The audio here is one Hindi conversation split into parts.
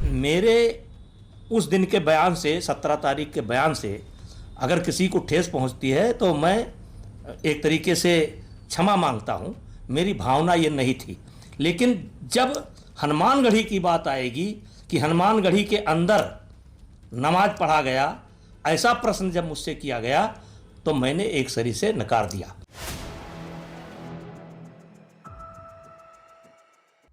मेरे उस दिन के बयान से 17 तारीख के बयान से अगर किसी को ठेस पहुंचती है तो मैं एक तरीके से क्षमा मांगता हूं। मेरी भावना ये नहीं थी। लेकिन जब हनुमानगढ़ी की बात आएगी कि हनुमानगढ़ी के अंदर नमाज पढ़ा गया, ऐसा प्रश्न जब मुझसे किया गया तो मैंने एक सरी से नकार दिया।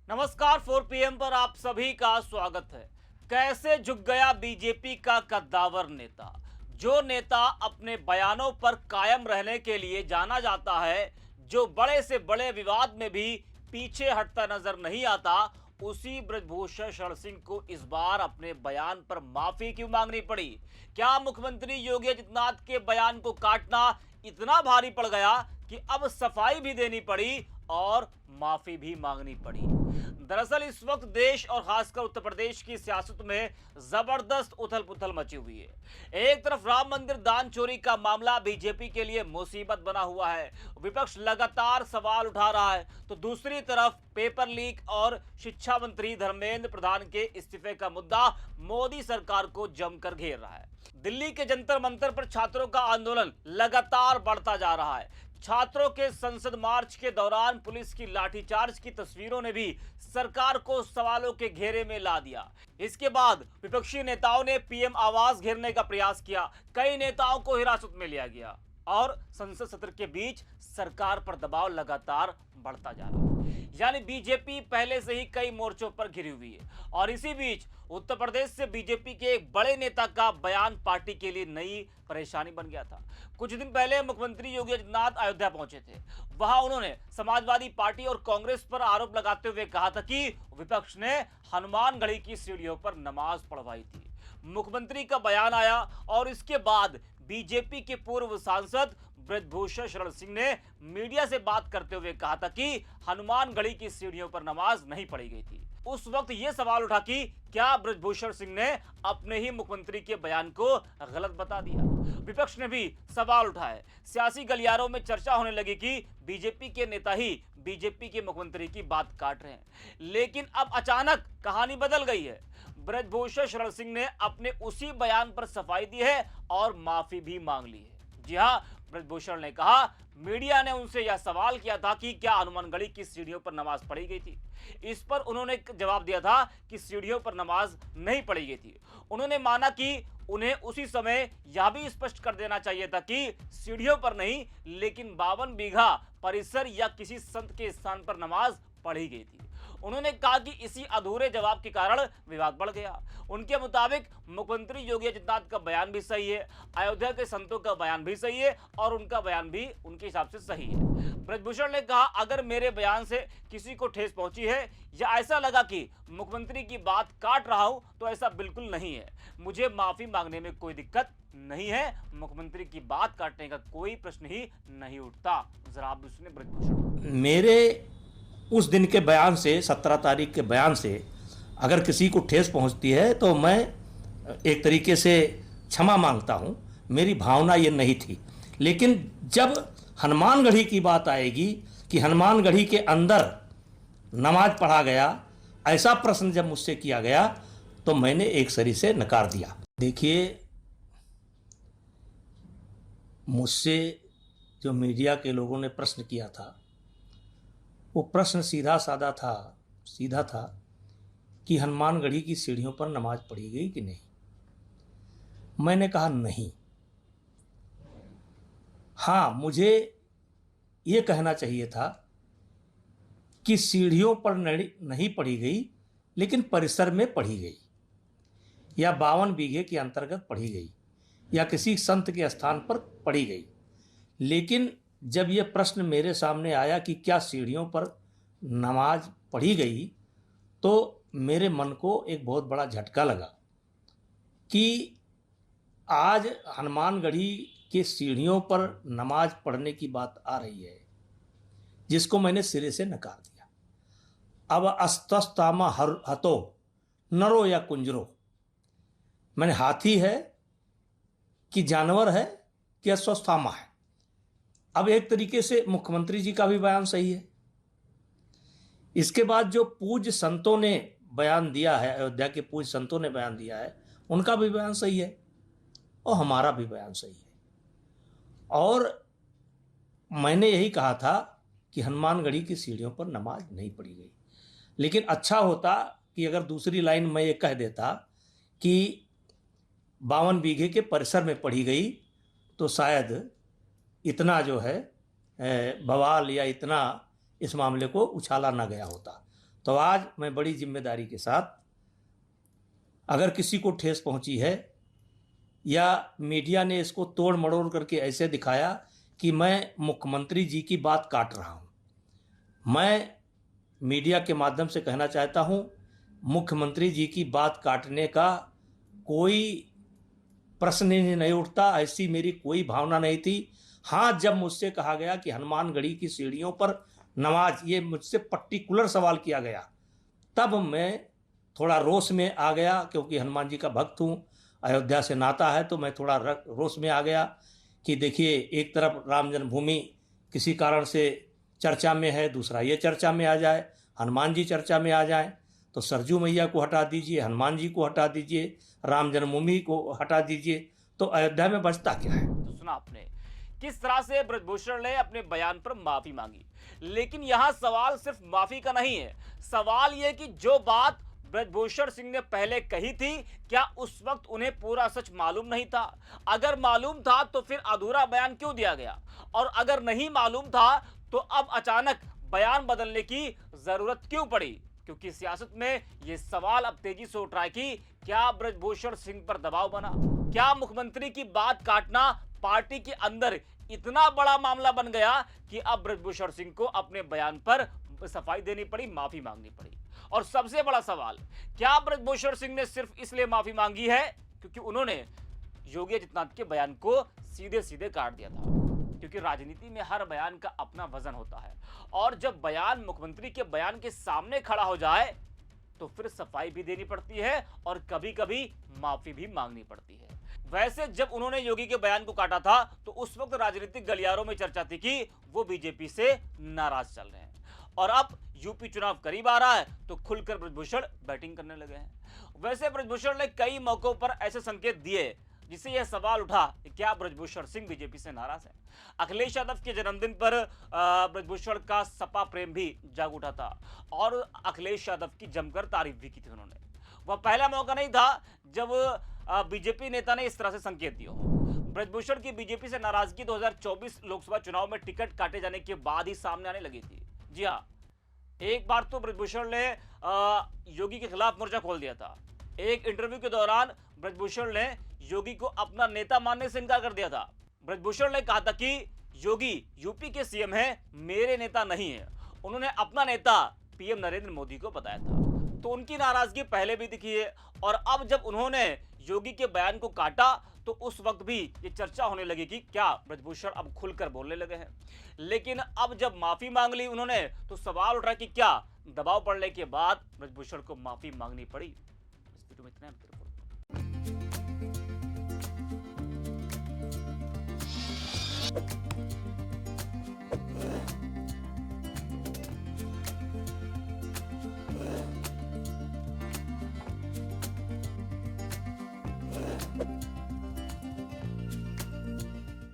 नमस्कार, 4 PM पर आप सभी का स्वागत है। कैसे झुक गया बीजेपी का कद्दावर नेता। जो नेता अपने बयानों पर कायम रहने के लिए जाना जाता है, जो बड़े से बड़े विवाद में भी पीछे हटता नजर नहीं आता, उसी ब्रजभूषण शरण सिंह को इस बार अपने बयान पर माफी क्यों मांगनी पड़ी। क्या मुख्यमंत्री योगी आदित्यनाथ के बयान को काटना इतना भारी पड़ गया कि अब सफाई भी देनी पड़ी और माफी भी मांगनी पड़ी। दरअसल इस वक्त देश और खासकर उत्तर प्रदेश की सियासत में जबरदस्त उथल पुथल मची हुई है। एक तरफ राम मंदिर दान चोरी का मामला बीजेपी के लिए मुसीबत बना हुआ है, विपक्ष लगातार सवाल उठा रहा है, तो दूसरी तरफ पेपर लीक और शिक्षा मंत्री धर्मेंद्र प्रधान के इस्तीफे का मुद्दा मोदी सरकार को जमकर घेर रहा है। दिल्ली के जंतर मंतर पर छात्रों का आंदोलन लगातार बढ़ता जा रहा है। छात्रों के संसद मार्च के दौरान पुलिस की लाठीचार्ज की तस्वीरों ने भी सरकार को सवालों के घेरे में ला दिया। इसके बाद विपक्षी नेताओं ने पीएम आवास घेरने का प्रयास किया, कई नेताओं को हिरासत में लिया गया और संसद सत्र के बीच सरकार पर दबाव लगातार बढ़ता जा रहा है। यानी बीजेपी पहले से ही कई मोर्चों पर घिरी हुई है और इसी बीच उत्तर प्रदेश से बीजेपी के एक बड़े नेता का बयान पार्टी के लिए नई परेशानी बन गया था। कुछ दिन पहले मुख्यमंत्री योगी आदित्यनाथ अयोध्या पहुंचे थे। वहां उन्होंने समाजवादी पार्टी और कांग्रेस पर आरोप लगाते हुए कहा था कि विपक्ष ने हनुमानगढ़ी की सीढ़ियों पर नमाज पढ़वाई थी। मुख्यमंत्री का बयान आया और इसके बाद बीजेपी के पूर्व सांसद ब्रजभूषण शरण सिंह ने मीडिया से बात करते हुए कहा था कि हनुमानगढ़ी की सीढ़ियों पर नमाज नहीं पढ़ी गई थी। उस वक्त यह सवाल उठा कि क्या ब्रजभूषण सिंह ने अपने ही मुख्यमंत्री के बयान को गलत बता दिया। विपक्ष ने भी सवाल उठाए। सियासी गलियारों में चर्चा होने लगी कि बीजेपी के नेता ही बीजेपी के मुख्यमंत्री की बात काट रहे हैं। लेकिन अब अचानक कहानी बदल गई है। ब्रजभूषण शरण सिंह ने अपने उसी बयान पर सफाई दी है और माफी भी मांग ली है। जी हां, ब्रजभूषण ने कहा मीडिया ने उनसे यह सवाल किया था कि क्या हनुमानगढ़ी की सीढ़ियों पर नमाज पढ़ी गई थी। इस पर उन्होंने जवाब दिया था कि सीढ़ियों पर नमाज नहीं पढ़ी गई थी। उन्होंने माना कि उन्हें उसी समय यह भी स्पष्ट कर देना चाहिए था कि सीढ़ियों पर नहीं, लेकिन 52 बीघा परिसर या किसी संत के स्थान पर नमाज पढ़ी गई थी। उन्होंने कहा कि इसी अधूरे जवाब के कारण विवाद बढ़ गया। उनके मुताबिक मुख्यमंत्री योगी आदित्यनाथ का बयान भी सही है, अयोध्या के संतों का बयान भी सही है और उनका बयान भी उनके हिसाब से सही है। ब्रजभूषण ने कहा अगर मेरे बयान से किसी को ठेस पहुंची है या ऐसा लगा कि मुख्यमंत्री की बात काट रहा हूं, तो ऐसा बिल्कुल नहीं है। मुझे माफी मांगने में कोई दिक्कत नहीं है। मुख्यमंत्री की बात काटने का कोई प्रश्न ही नहीं उठता। जरा आप सुनिए ब्रजभूषण। मेरे उस दिन के बयान से 17 तारीख के बयान से अगर किसी को ठेस पहुंचती है तो मैं एक तरीके से क्षमा मांगता हूं। मेरी भावना ये नहीं थी। लेकिन जब हनुमानगढ़ी की बात आएगी कि हनुमानगढ़ी के अंदर नमाज पढ़ा गया, ऐसा प्रश्न जब मुझसे किया गया तो मैंने एक सरी से नकार दिया। देखिए, मुझसे जो मीडिया के लोगों ने प्रश्न किया था, वो प्रश्न सीधा था कि हनुमानगढ़ी की सीढ़ियों पर नमाज पढ़ी गई कि नहीं। मैंने कहा नहीं। हाँ, मुझे ये कहना चाहिए था कि सीढ़ियों पर नहीं पढ़ी गई, लेकिन परिसर में पढ़ी गई या 52 बीघे के अंतर्गत पढ़ी गई या किसी संत के स्थान पर पढ़ी गई। लेकिन जब यह प्रश्न मेरे सामने आया कि क्या सीढ़ियों पर नमाज पढ़ी गई, तो मेरे मन को एक बहुत बड़ा झटका लगा कि आज हनुमानगढ़ी के सीढ़ियों पर नमाज पढ़ने की बात आ रही है, जिसको मैंने सिरे से नकार दिया। अब अस्तस्तामा हतो नरो या कुंजरो, मैंने हाथी है कि जानवर है कि अस्वस्थामा है। अब एक तरीके से मुख्यमंत्री जी का भी बयान सही है। इसके बाद जो पूज्य संतों ने बयान दिया है, अयोध्या के पूज्य संतों ने बयान दिया है, उनका भी बयान सही है और हमारा भी बयान सही है। और मैंने यही कहा था कि हनुमानगढ़ी की सीढ़ियों पर नमाज नहीं पढ़ी गई, लेकिन अच्छा होता कि अगर दूसरी लाइन मैं ये कह देता कि 52 बीघे के परिसर में पढ़ी गई, तो शायद इतना जो है बवाल या इतना इस मामले को उछाला ना गया होता। तो आज मैं बड़ी जिम्मेदारी के साथ, अगर किसी को ठेस पहुंची है या मीडिया ने इसको तोड़ मड़ोड़ करके ऐसे दिखाया कि मैं मुख्यमंत्री जी की बात काट रहा हूं, मैं मीडिया के माध्यम से कहना चाहता हूं, मुख्यमंत्री जी की बात काटने का कोई प्रश्न ही नहीं उठता, ऐसी मेरी कोई भावना नहीं थी। हाँ, जब मुझसे कहा गया कि हनुमानगढ़ी की सीढ़ियों पर नमाज, ये मुझसे पर्टिकुलर सवाल किया गया, तब मैं थोड़ा रोष में आ गया, क्योंकि हनुमान जी का भक्त हूँ, अयोध्या से नाता है, तो मैं थोड़ा रोष में आ गया कि देखिए, एक तरफ राम जन्मभूमि किसी कारण से चर्चा में है, दूसरा ये चर्चा में आ जाए, हनुमान जी चर्चा में आ जाए, तो सरजू मैया को हटा दीजिए, हनुमान जी को हटा दीजिए, राम जन्मभूमि को हटा दीजिए, तो अयोध्या में बचता क्या है। तो सुना आपने किस तरह से ब्रजभूषण ने अपने बयान पर माफी मांगी, लेकिन यहां सवाल सिर्फ माफी का नहीं है। सवाल यह कि जो बात ब्रजभूषण सिंह ने पहले कही थी, क्या उस वक्त उन्हें पूरा सच मालूम नहीं था? अगर मालूम था तो फिर अधूरा बयान क्यों दिया गया, और अगर नहीं मालूम था तो अब अचानक बयान बदलने की जरूरत क्यों पड़ी? क्योंकि सियासत में यह सवाल अब तेजी से उठ रहा है कि क्या ब्रजभूषण सिंह पर दबाव बना, क्या मुख्यमंत्री की बात काटना पार्टी के अंदर इतना बड़ा मामला बन गया कि अब ब्रजभूषण सिंह को अपने बयान पर सफाई देनी पड़ी, माफी मांगनी पड़ी। और सबसे बड़ा सवाल, क्या ब्रजभूषण सिंह ने सिर्फ इसलिए माफी मांगी है क्योंकि उन्होंने योगी आदित्यनाथ के बयान को सीधे सीधे काट दिया था? क्योंकि राजनीति में हर बयान का अपना वजन होता है, और जब बयान मुख्यमंत्री के बयान के सामने खड़ा हो जाए तो फिर सफाई भी देनी पड़ती है और कभी कभी माफी भी मांगनी पड़ती है। वैसे जब उन्होंने योगी के बयान को काटा था तो उस वक्त राजनीतिक गलियारों में चर्चा थी कि वो बीजेपी से नाराज चल रहे हैं, और अब यूपी चुनाव करीब आ रहा है तो खुलकर ब्रजभूषण बैटिंग करने लगे हैं। वैसे ब्रजभूषण ने कई मौकों पर ऐसे संकेत दिए जिससे यह सवाल उठा कि क्या ब्रजभूषण सिंह बीजेपी से नाराज है। अखिलेश यादव के जन्मदिन पर ब्रजभूषण का सपा प्रेम भी जाग उठा था और अखिलेश यादव की जमकर तारीफ भी की थी उन्होंने। वह पहला मौका नहीं था जब बीजेपी नेता ने इस तरह से संकेत दिया। ब्रजभूषण की बीजेपी से नाराजगी 2024 लोकसभा चुनाव में टिकट काटे जाने के बाद ही सामने आने लगी थी। जी हाँ, एक बार तो ब्रजभूषण ने योगी के खिलाफ मोर्चा खोल दिया था। एक इंटरव्यू के दौरान ब्रजभूषण ने योगी को अपना नेता मानने से इनकार कर दिया था। ब्रजभूषण ने कहा था कि योगी यूपी के सीएम हैं, मेरे नेता नहीं है। उन्होंने अपना नेता पीएम नरेंद्र मोदी को बताया था। तो उनकी नाराजगी पहले भी दिखी है, और अब जब उन्होंने योगी के बयान को काटा तो उस वक्त भी ये चर्चा होने लगी कि क्या ब्रजभूषण अब खुलकर बोलने लगे हैं। लेकिन अब जब माफी मांग ली उन्होंने तो सवाल उठ रहा है कि क्या दबाव पड़ने के बाद ब्रजभूषण को माफी मांगनी पड़ी। इस वीडियो में इतना ही।